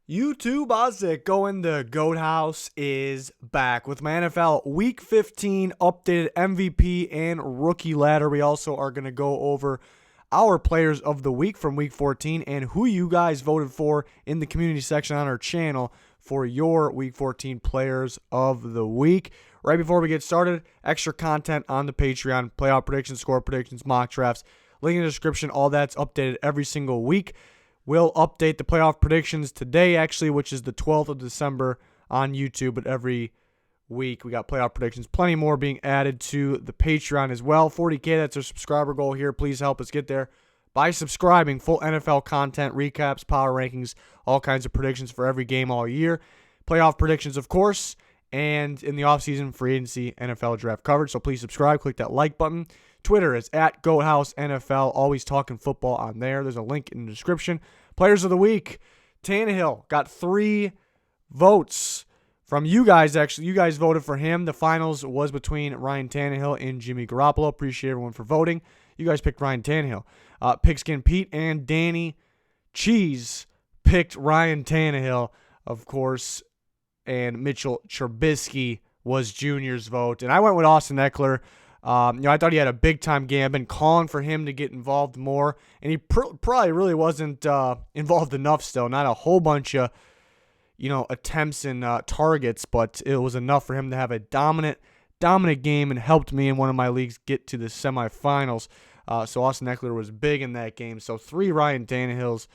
YouTube, how's it going? The Goat House is back with my NFL Week 15 updated MVP and rookie ladder. We also are going to go over our players of the week from Week 14 and who you guys voted for in the community section on our channel for your Week 14 players of the week. Right before we get started, extra content on the Patreon, playoff predictions, score predictions, mock drafts, link in the description. All that's updated every single week. We'll update the playoff predictions today, actually, which is the 12th of December on YouTube. But every week we got playoff predictions. Plenty more being added to the Patreon as well. 40K, that's our subscriber goal here. Please help us get there by subscribing. Full NFL content, recaps, power rankings, all kinds of predictions for every game all year. Playoff predictions, of course, and in the offseason, free agency, NFL draft coverage. So please subscribe. Click that like button. Twitter is at GoatHouseNFL. Always talking football on there. There's a link in the description. Players of the week. Tannehill got 3 votes from you guys, actually. You guys voted for him. The finals was between Ryan Tannehill and Jimmy Garoppolo. Appreciate everyone for voting. You guys picked Ryan Tannehill. Pigskin Pete and Danny Cheese picked Ryan Tannehill, of course, and Mitchell Trubisky was Junior's vote. And I went with Austin Eckler. I thought he had a big-time game. I've been calling for him to get involved more, and he probably really wasn't involved enough still. Not a whole bunch of, attempts and targets, but it was enough for him to have a dominant game and helped me in one of my leagues get to the semifinals. So Austin Eckler was big in that game. So 3 Ryan Tannehills.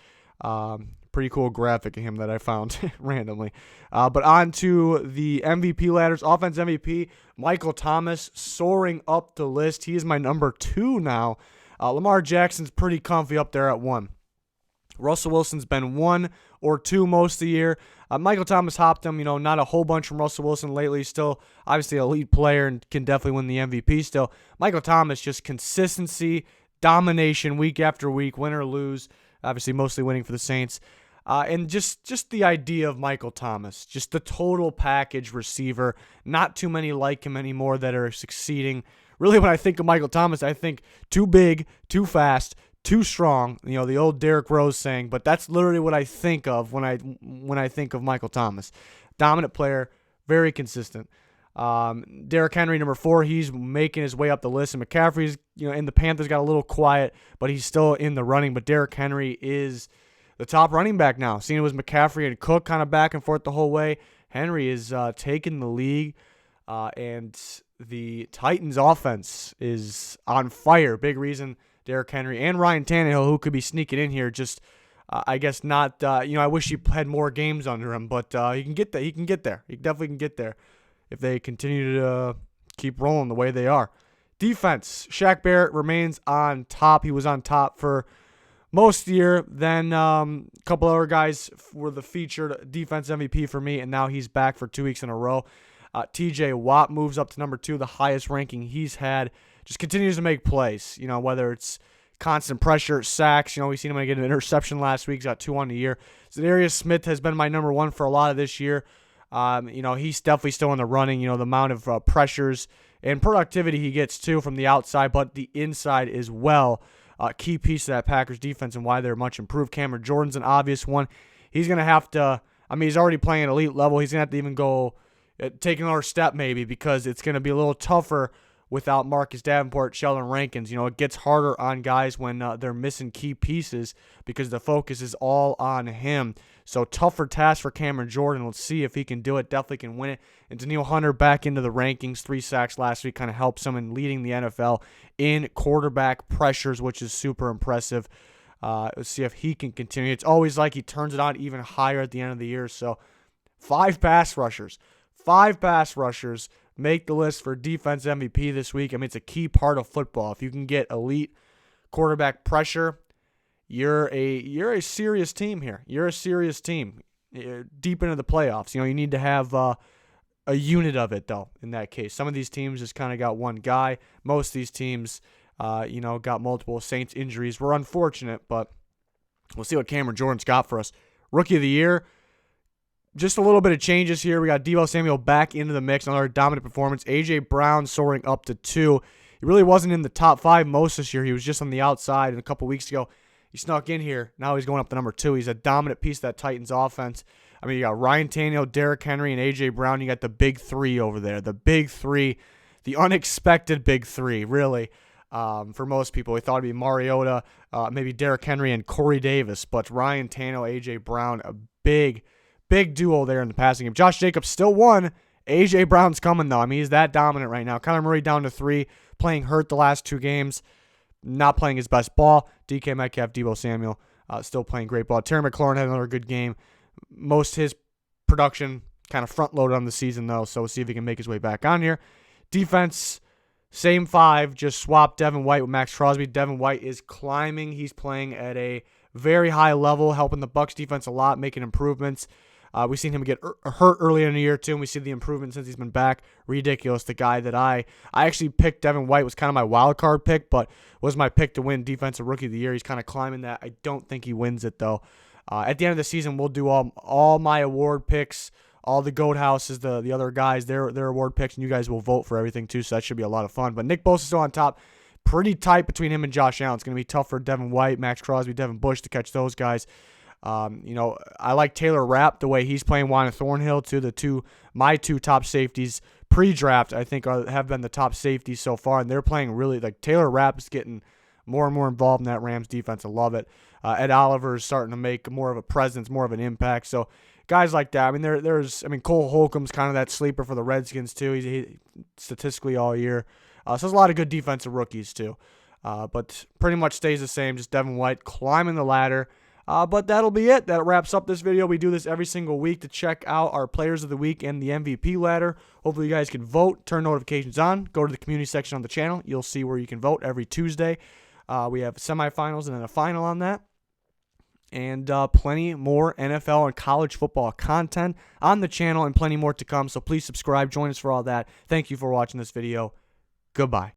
Pretty cool graphic of him that I found randomly. But on to the MVP ladders. Offense MVP, Michael Thomas soaring up the list. He is my number 2 now. Lamar Jackson's pretty comfy up there at 1. Russell Wilson's been 1 or 2 most of the year. Michael Thomas hopped him, not a whole bunch from Russell Wilson lately. Still, obviously, an elite player and can definitely win the MVP still. Michael Thomas, just consistency, domination week after week, win or lose. Obviously, mostly winning for the Saints. And just the idea of Michael Thomas, just the total package receiver. Not too many like him anymore that are succeeding. Really, when I think of Michael Thomas, I think too big, too fast, too strong. The old Derrick Rose saying. But that's literally what I think of when I think of Michael Thomas. Dominant player, very consistent. Derrick Henry, number 4, he's making his way up the list. And McCaffrey's, in the Panthers got a little quiet, but he's still in the running. But Derrick Henry is the top running back now. Seeing it was McCaffrey and Cook kind of back and forth the whole way. Henry is taking the league, and the Titans offense is on fire. Big reason Derrick Henry and Ryan Tannehill, who could be sneaking in here, just I guess not. I wish he had more games under him, but he can get there. He can get there. He definitely can get there if they continue to keep rolling the way they are. Defense, Shaq Barrett remains on top. He was on top for most year. Then a couple other guys were the featured defense MVP for me, and now he's back for 2 weeks in a row. TJ Watt moves up to number 2, the highest ranking he's had. Just continues to make plays, whether it's constant pressure, sacks. We've seen him get an interception last week. He's got 2 on the year. Zadarius Smith has been my number 1 for a lot of this year. He's definitely still in the running. The amount of pressures and productivity he gets, too, from the outside, but the inside as well. Key piece of that Packers defense and why they're much improved. Cameron Jordan's an obvious one. He's going to have to, he's already playing at elite level. He's going to have to even go take another step maybe because it's going to be a little tougher without Marcus Davenport, Sheldon Rankins. It gets harder on guys when they're missing key pieces because the focus is all on him. So tougher task for Cameron Jordan. Let's see if he can do it. Definitely can win it. And Danielle Hunter back into the rankings. 3 sacks last week kind of helps him in leading the NFL in quarterback pressures, which is super impressive. Let's see if he can continue. It's always like he turns it on even higher at the end of the year. So 5 pass rushers. 5 pass rushers make the list for defense MVP this week. It's a key part of football. If you can get elite quarterback pressure, you're a serious team here. You're a serious team. You're deep into the playoffs. You need to have a unit of it, though, in that case. Some of these teams just kind of got one guy. Most of these teams, got multiple Saints injuries. We're unfortunate, but we'll see what Cameron Jordan's got for us. Rookie of the year, just a little bit of changes here. We got Deebo Samuel back into the mix. Another dominant performance. A.J. Brown soaring up to 2. He really wasn't in the top 5 most this year. He was just on the outside. And a couple weeks ago, He snuck in here. Now he's going up to number 2. He's a dominant piece of that Titans offense. I mean, you got Ryan Tannehill, Derrick Henry, and A.J. Brown. You got the big 3 over there. The big 3. The unexpected big 3, really. For most people, we thought it'd be Mariota, maybe Derrick Henry, and Corey Davis. But Ryan Tannehill, A.J. Brown, a big duo there in the passing game. Josh Jacobs still won. A.J. Brown's coming, though. I mean, he's that dominant right now. Kyler Murray down to 3, playing hurt the last 2 games, not playing his best ball. DK Metcalf, Deebo Samuel, still playing great ball. Terry McLaurin had another good game. Most his production kind of front-loaded on the season, though, so we'll see if he can make his way back on here. Defense, same 5, just swap Devin White with Max Crosby. Devin White is climbing. He's playing at a very high level, helping the Bucs defense a lot, making improvements. We've seen him get hurt earlier in the year, too, and we see the improvement since he's been back. Ridiculous. The guy that I actually picked, Devin White, was kind of my wild card pick, but was my pick to win Defensive Rookie of the Year. He's kind of climbing that. I don't think he wins it, though. At the end of the season, we'll do all my award picks, all the GOAT houses, the other guys, their award picks, and you guys will vote for everything, too, so that should be a lot of fun. But Nick Bosa still on top. Pretty tight between him and Josh Allen. It's going to be tough for Devin White, Max Crosby, Devin Bush to catch those guys. I like Taylor Rapp, the way he's playing. Juan Thornhill, too. My 2 top safeties pre-draft, I think, have been the top safeties so far, and they're playing really, like, Taylor Rapp is getting more and more involved in that Rams defense. I love it. Ed Oliver is starting to make more of a presence, more of an impact. So guys like that. I mean, there's Cole Holcomb's kind of that sleeper for the Redskins, too. He statistically all year. So there's a lot of good defensive rookies, too. But pretty much stays the same, just Devin White climbing the ladder. But that'll be it. That wraps up this video. We do this every single week to check out our players of the week and the MVP ladder. Hopefully you guys can vote, turn notifications on, go to the community section on the channel. You'll see where you can vote every Tuesday. We have semifinals and then a final on that. And plenty more NFL and college football content on the channel and plenty more to come. So please subscribe. Join us for all that. Thank you for watching this video. Goodbye.